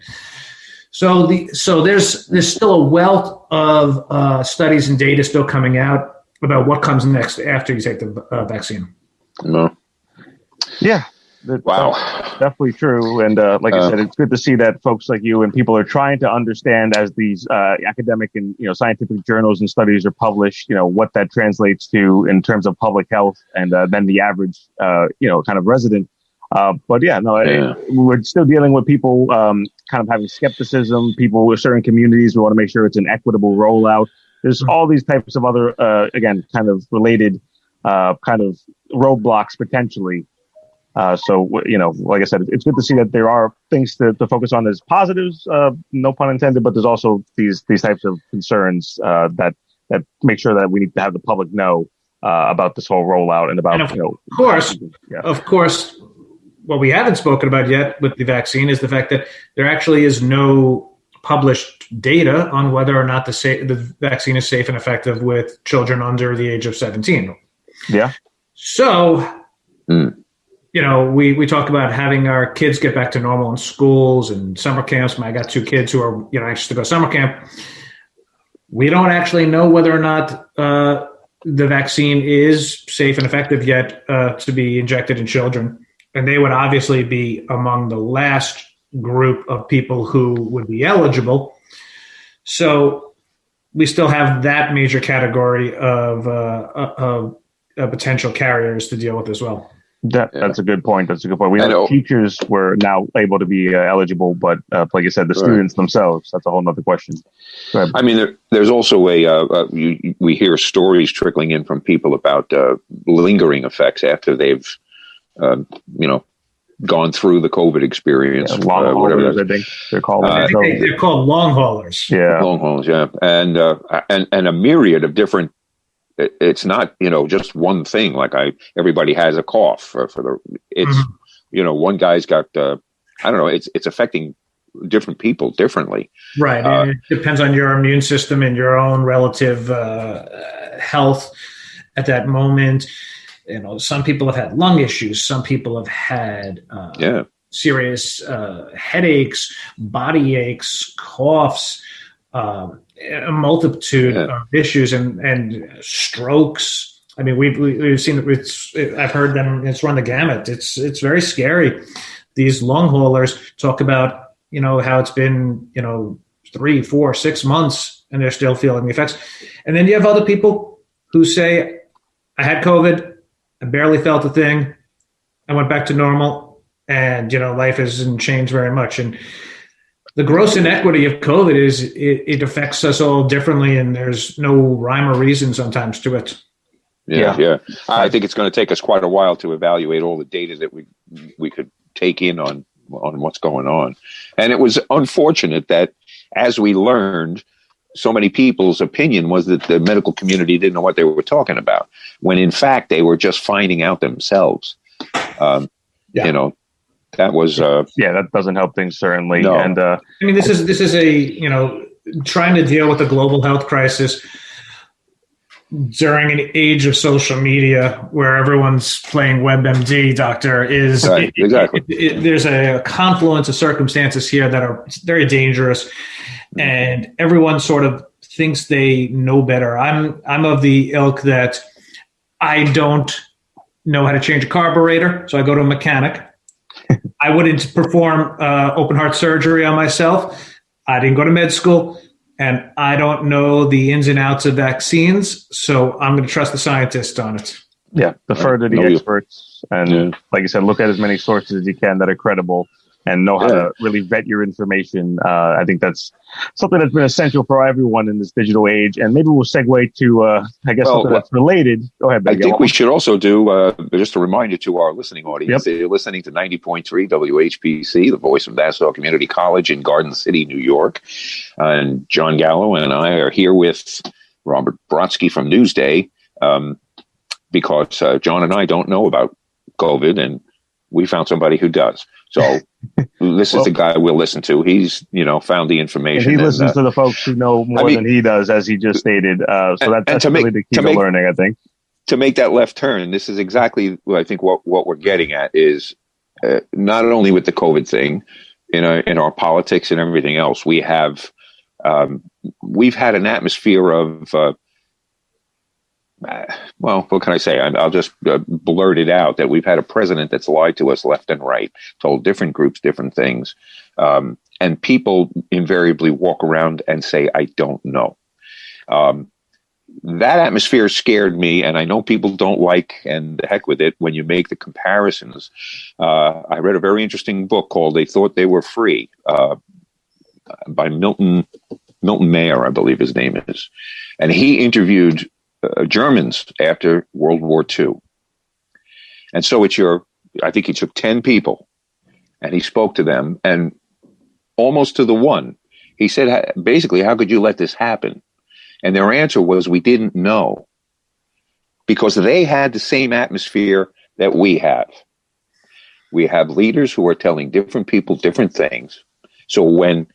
So there's still a wealth of studies and data still coming out about what comes next after you take the vaccine. No. Yeah. Wow. Definitely true. And like I said, it's good to see that folks like you and people are trying to understand as these academic and scientific journals and studies are published, what that translates to in terms of public health and then the average, kind of resident. We're still dealing with people kind of having skepticism, people with certain communities. We want to make sure it's an equitable rollout. There's all these types of other, again, kind of related kind of roadblocks potentially. Like I said, it's good to see that there are things to focus on as positives, no pun intended, but there's also these types of concerns that make sure that we need to have the public know about this whole rollout and about, of course, what we haven't spoken about yet with the vaccine is the fact that there actually is no published data on whether or not the vaccine is safe and effective with children under the age of 17. Yeah. So, we talk about having our kids get back to normal in schools and summer camps. I got 2 kids who are, anxious to go summer camp. We don't actually know whether or not the vaccine is safe and effective yet to be injected in children. And they would obviously be among the last group of people who would be eligible. So we still have that major category of potential carriers to deal with as well. That's a good point. We know teachers were now able to be eligible, but like you said, the students themselves, that's a whole nother question. I mean, there's also we hear stories trickling in from people about lingering effects after they've gone through the COVID experience. Long haulers, I think they're called. They're called long haulers. Yeah, long haulers. Yeah, and a myriad of different. It's not just one thing. Like everybody has a cough for one guy's got I don't know. It's affecting different people differently. Right. And it depends on your immune system and your own relative health at that moment. Some people have had lung issues. Some people have had serious headaches, body aches, coughs, a multitude of issues and strokes. I mean, we've seen I've heard them. It's run the gamut. It's very scary. These long haulers talk about how it's been 3, 4, 6 months and they're still feeling the effects. And then you have other people who say, I had COVID. I barely felt a thing. I went back to normal, and life hasn't changed very much. And the gross inequity of COVID is it affects us all differently, and there's no rhyme or reason sometimes to it. Yeah. I think it's going to take us quite a while to evaluate all the data that we could take in on what's going on. And it was unfortunate that as we learned, so many people's opinion was that the medical community didn't know what they were talking about, when in fact they were just finding out themselves. That was that doesn't help things certainly. No. And I mean, this is a trying to deal with the global health crisis during an age of social media where everyone's playing WebMD doctor is right, exactly. There's a confluence of circumstances here that are very dangerous, and everyone sort of thinks they know better. I'm of the ilk that I don't know how to change a carburetor, so I go to a mechanic. I wouldn't perform open heart surgery on myself. I didn't go to med school. And I don't know the ins and outs of vaccines, so I'm going to trust the scientists on it. Yeah, defer to the experts. And like you said, look at as many sources as you can that are credible. and know how to really vet your information. I think that's something that's been essential for everyone in this digital age. And maybe we'll segue to, something that's related. Go ahead, Ben. I think we should also do, just a reminder to our listening audience, that you're listening to 90.3 WHPC, the voice of Nassau Community College in Garden City, New York. And Jon Gallo and I are here with Robert Brodsky from Newsday, because John and I don't know about COVID, and we found somebody who does. So this is the guy we'll listen to. He's, found the information. And he listens to the folks who know more than he does, as he just stated. So that's really the key to learning, I think. To make that left turn, this is exactly what I think what we're getting at is not only with the COVID thing, in our politics and everything else, we've had an atmosphere of, what can I say? I'll just blurt it out that we've had a president that's lied to us left and right, told different groups different things. And people invariably walk around and say, I don't know. That atmosphere scared me, and I know people don't like, and the heck with it, when you make the comparisons. I read a very interesting book called They Thought They Were Free by Milton Mayer, I believe his name is. And he interviewed Germans after World War II. And so I think he took 10 people and he spoke to them, and almost to the one, he said, basically, how could you let this happen? And their answer was, we didn't know, because they had the same atmosphere that we have. We have leaders who are telling different people different things. So when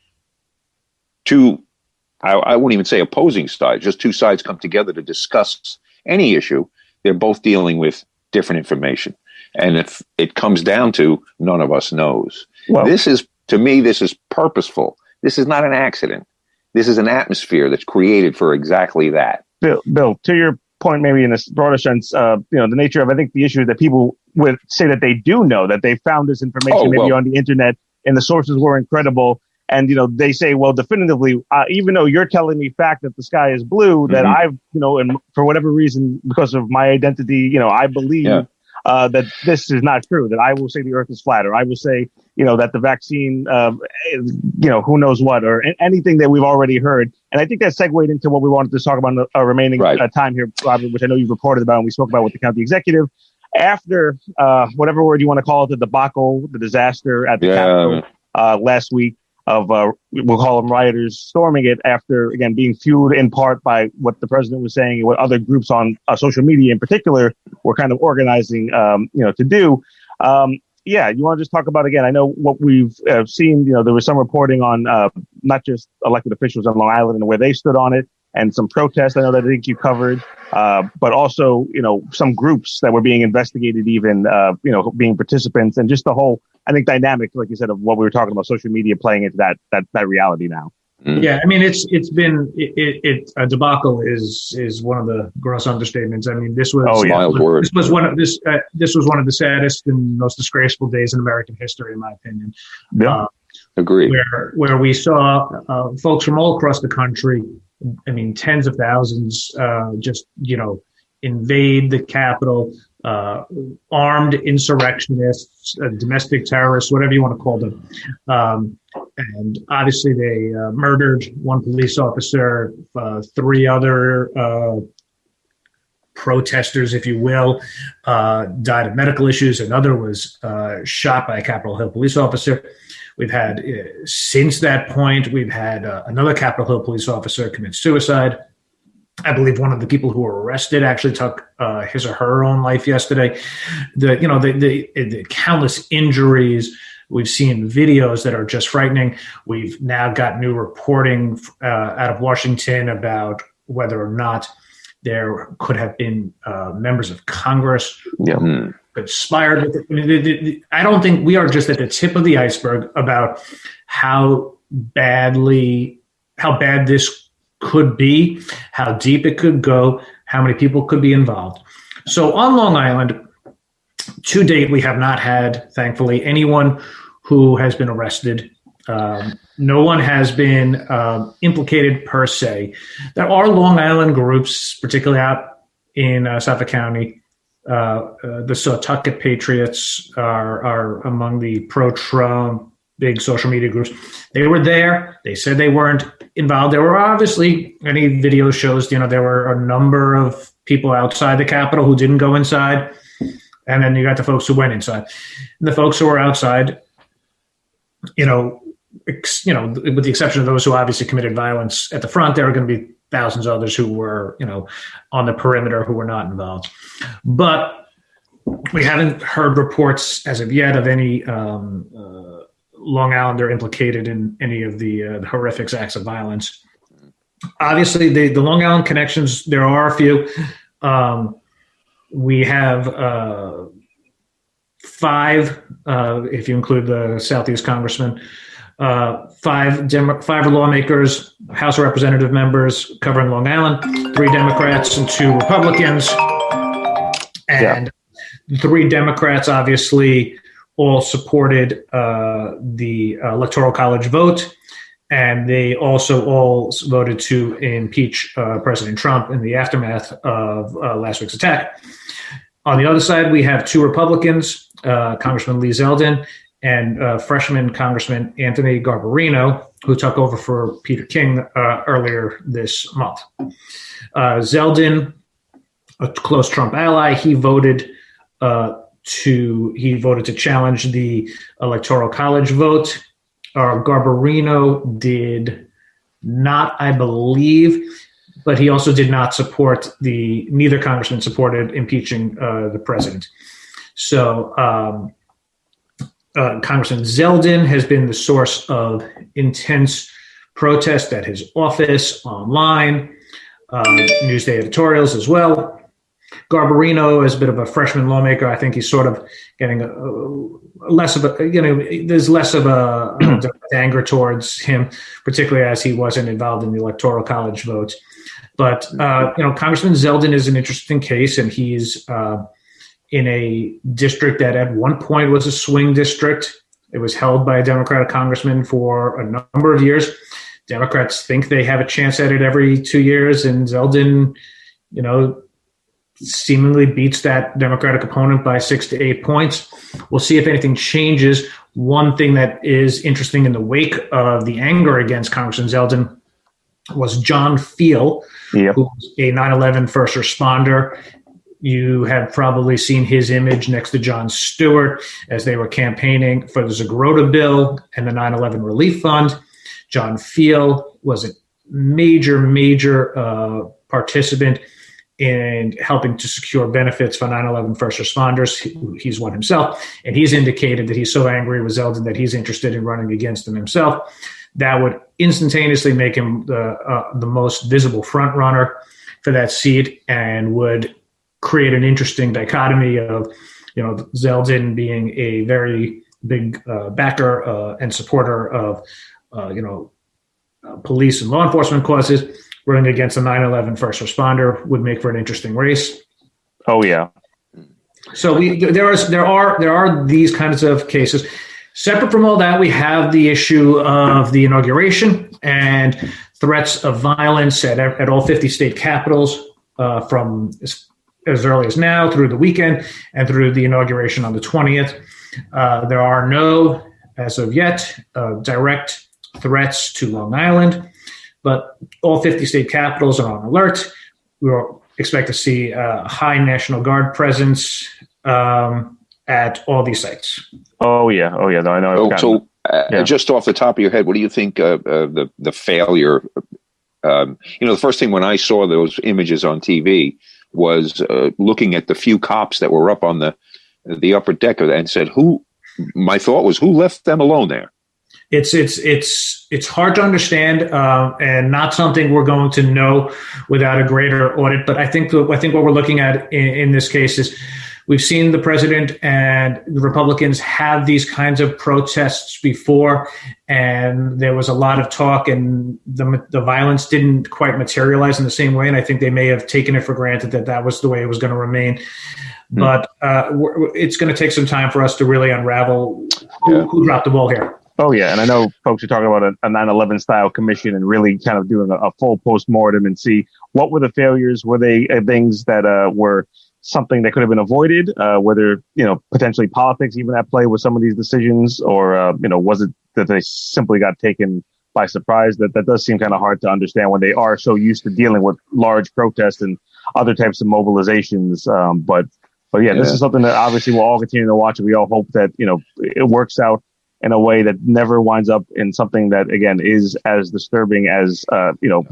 I won't even say opposing sides, just two sides come together to discuss any issue, they're both dealing with different information. And if it comes down to none of us knows, to me, this is purposeful. This is not an accident. This is an atmosphere that's created for exactly that. Bill, to your point, maybe in a broader sense, the nature of, I think the issue is that people would say that they do know, that they found this information on the internet and the sources were incredible. And, they say, well, definitively, even though you're telling me fact that the sky is blue, that I've, and for whatever reason, because of my identity, I believe that this is not true, that I will say the earth is flat, or I will say, that the vaccine, who knows what, or anything that we've already heard. And I think that segued into what we wanted to talk about in the remaining time here, Robert, which I know you've reported about and we spoke about with the county executive. After whatever word you want to call it, the debacle, the disaster at the Capitol last week, of we'll call them rioters storming it after, again, being fueled in part by what the president was saying and what other groups on social media in particular were kind of organizing, to do. You want to just talk about, again, I know what we've seen, there was some reporting on not just elected officials on Long Island and where they stood on it, and some protests I know that I think you covered, but also, some groups that were being investigated even, being participants, and just the whole, I think, dynamic, like you said, of what we were talking about, social media playing into that reality now. Yeah, I mean, it's been a debacle is one of the gross understatements. I mean, this was this was one of the saddest and most disgraceful days in American history, in my opinion. Yeah, agreed. Where we saw folks from all across the country, I mean, tens of thousands, just invade the Capitol. Armed insurrectionists, domestic terrorists, whatever you want to call them. And obviously they murdered one police officer, three other protesters, if you will, died of medical issues. Another was shot by a Capitol Hill police officer. We've had, since that point, we've had another Capitol Hill police officer commit suicide. I believe one of the people who were arrested actually took his or her own life yesterday. The countless injuries. We've seen videos that are just frightening. We've now got new reporting out of Washington about whether or not there could have been members of Congress conspired with it. I don't think we are just at the tip of the iceberg about how bad this could be, how deep it could go, how many people could be involved. So on Long Island, to date, we have not had, thankfully, anyone who has been arrested. No one has been implicated per se. There are Long Island groups, particularly out in Suffolk County. The Sawtucket Patriots are among the pro-Trump, big social media groups. They were there. They said they weren't involved. There were obviously, any video shows, there were a number of people outside the Capitol who didn't go inside. And then you got the folks who went inside. And the folks who were outside, with the exception of those who obviously committed violence at the front, there are going to be thousands of others who were, on the perimeter who were not involved. But we haven't heard reports as of yet of any Long Islander implicated in any of the horrific acts of violence. Obviously, the Long Island connections, there are a few. We have 5, if you include the Southeast congressman, 5 lawmakers, House of Representative members covering Long Island, 3 Democrats and 2 Republicans. And 3 Democrats obviously all supported the Electoral College vote, and they also all voted to impeach President Trump in the aftermath of last week's attack. On the other side, we have 2 Republicans, Congressman Lee Zeldin and freshman Congressman Anthony Garbarino, who took over for Peter King earlier this month. Zeldin, a close Trump ally, he voted to challenge the Electoral College vote. Garbarino did not, I believe, but he also did not support neither congressman supported impeaching the president. So Congressman Zeldin has been the source of intense protest at his office, online, Newsday editorials as well. Garbarino is a bit of a freshman lawmaker. I think he's sort of getting there's less of a anger towards him, particularly as he wasn't involved in the Electoral College vote. But, Congressman Zeldin is an interesting case, and he's in a district that at one point was a swing district. It was held by a Democratic congressman for a number of years. Democrats think they have a chance at it every 2 years, and Zeldin, seemingly beats that Democratic opponent by 6 to 8 points. We'll see if anything changes. One thing that is interesting in the wake of the anger against Congressman Zeldin was John Feel, who's a 9/11 first responder. You have probably seen his image next to Jon Stewart as they were campaigning for the Zagrota bill and the 9/11 relief fund. John Feel was a major participant in helping to secure benefits for 9/11 first responders. He's one himself, and he's indicated that he's so angry with Zeldin that he's interested in running against him himself. That would instantaneously make him the most visible front runner for that seat, and would create an interesting dichotomy of, Zeldin being a very big backer and supporter of, police and law enforcement causes. Running against a 9/11 first responder would make for an interesting race. Oh yeah. So there are these kinds of cases. Separate from all that, we have the issue of the inauguration and threats of violence at all 50 state capitals from as early as now through the weekend and through the inauguration on the 20th. There are no, as of yet, direct threats to Long Island. But all 50 state capitals are on alert. We will expect to see a high National Guard presence at all these sites. Oh, yeah. No, I know. Just off the top of your head, what do you think the failure? The first thing when I saw those images on TV was looking at the few cops that were up on the upper deck and said, my thought was, who left them alone there? It's hard to understand and not something we're going to know without a greater audit. But I think what we're looking at in this case is we've seen the president and the Republicans have these kinds of protests before, and there was a lot of talk, and the violence didn't quite materialize in the same way. And I think they may have taken it for granted that was the way it was going to remain. But it's going to take some time for us to really unravel who dropped the ball here. Oh, yeah. And I know folks are talking about a 9/11 style commission and really kind of doing a full postmortem and see what were the failures. Were they things that were something that could have been avoided, whether, potentially politics even at play with some of these decisions, or, was it that they simply got taken by surprise? That does seem kind of hard to understand when they are so used to dealing with large protests and other types of mobilizations. But this is something that obviously we'll all continue to watch. And we all hope that, it works out in a way that never winds up in something that, again, is as disturbing as,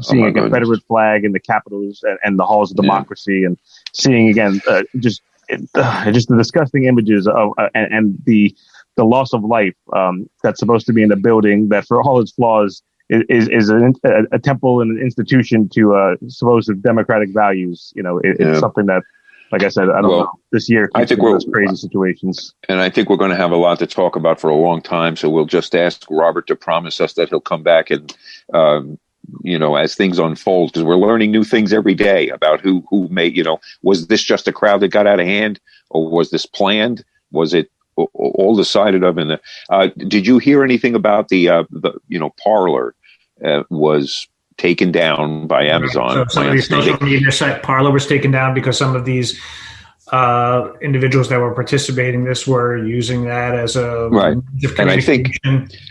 seeing a Confederate flag in the capitals and the halls of democracy, and seeing, again, just the disgusting images of and the loss of life that's supposed to be in a building that, for all its flaws, is a temple and an institution to supposed democratic values. It's something that, like I said, I don't know. This year, I think we're crazy situations, and I think we're going to have a lot to talk about for a long time. So we'll just ask Robert to promise us that he'll come back and, as things unfold, because we're learning new things every day about who may, was this just a crowd that got out of hand, or was this planned? Was it all decided of? Did you hear anything about the Parler was taken down by Amazon? So some of these social media site Parler was taken down because some of these individuals that were participating in this were using that as a right. And I think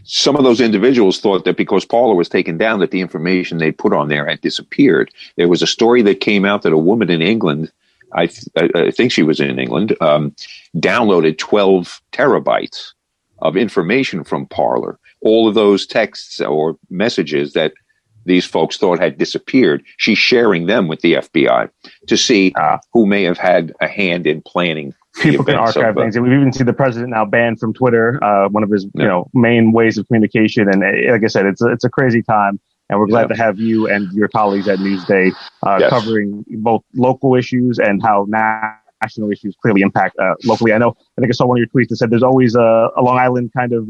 some of those individuals thought that because Parler was taken down, that the information they put on there had disappeared. There was a story that came out that a woman in England, I think she was in England, downloaded 12 terabytes of information from Parler. All of those texts or messages that these folks thought had disappeared, she's sharing them with the FBI to see who may have had a hand in planning. People can archive things. And we've even seen the president now banned from Twitter, one of his main ways of communication. And like I said, it's a crazy time. And we're glad to have you and your colleagues at Newsday covering both local issues and how national issues clearly impact locally. I think I saw one of your tweets that said there's always a Long Island kind of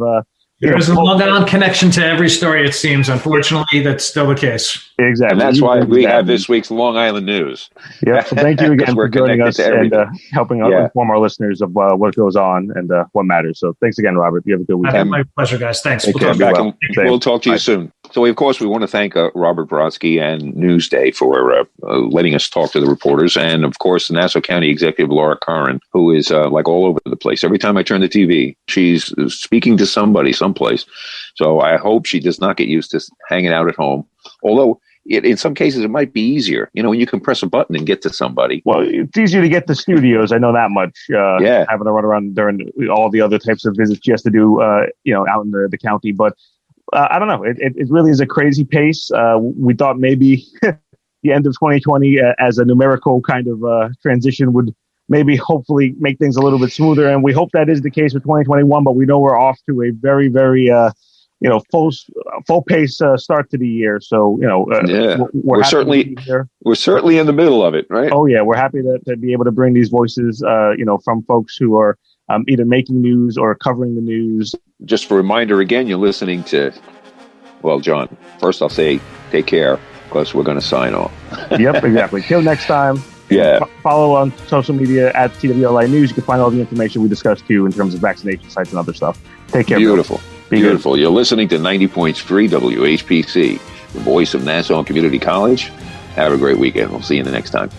there's a Long Island connection to every story, it seems. Unfortunately, that's still the case. Exactly. And that's why we have this week's Long Island News. Yep. So thank you again for joining us and helping us inform our listeners of what goes on and what matters. So thanks again, Robert. You have a good weekend. My pleasure, guys. Thanks. We'll talk to you soon. So, of course, we want to thank Robert Brodsky and Newsday for letting us talk to the reporters. And, of course, the Nassau County Executive, Laura Curran, who is like all over the place. Every time I turn the TV, she's speaking to somebody someplace. So I hope she does not get used to hanging out at home. Although, in some cases, it might be easier. When you can press a button and get to somebody. Well, it's easier to get to studios. I know that much. Having to run around during all the other types of visits she has to do, out in the county. But I don't know. It really is a crazy pace. We thought maybe the end of 2020 as a numerical kind of transition would maybe hopefully make things a little bit smoother. And we hope that is the case with 2021. But we know we're off to a very, very full pace start to the year. So, we're certainly in the middle of it, right? Oh, yeah. We're happy to be able to bring these voices, from folks who are either making news or covering the news. Just for a reminder, again, you're listening to, John, first I'll say take care because we're going to sign off. Yep, exactly. Till next time. Yeah. Follow on social media at TWLI News. You can find all the information we discussed too in terms of vaccination sites and other stuff. Take care. Beautiful. Beautiful. You're listening to 90.3 WHPC, the voice of Nassau Community College. Have a great weekend. We'll see you the next time.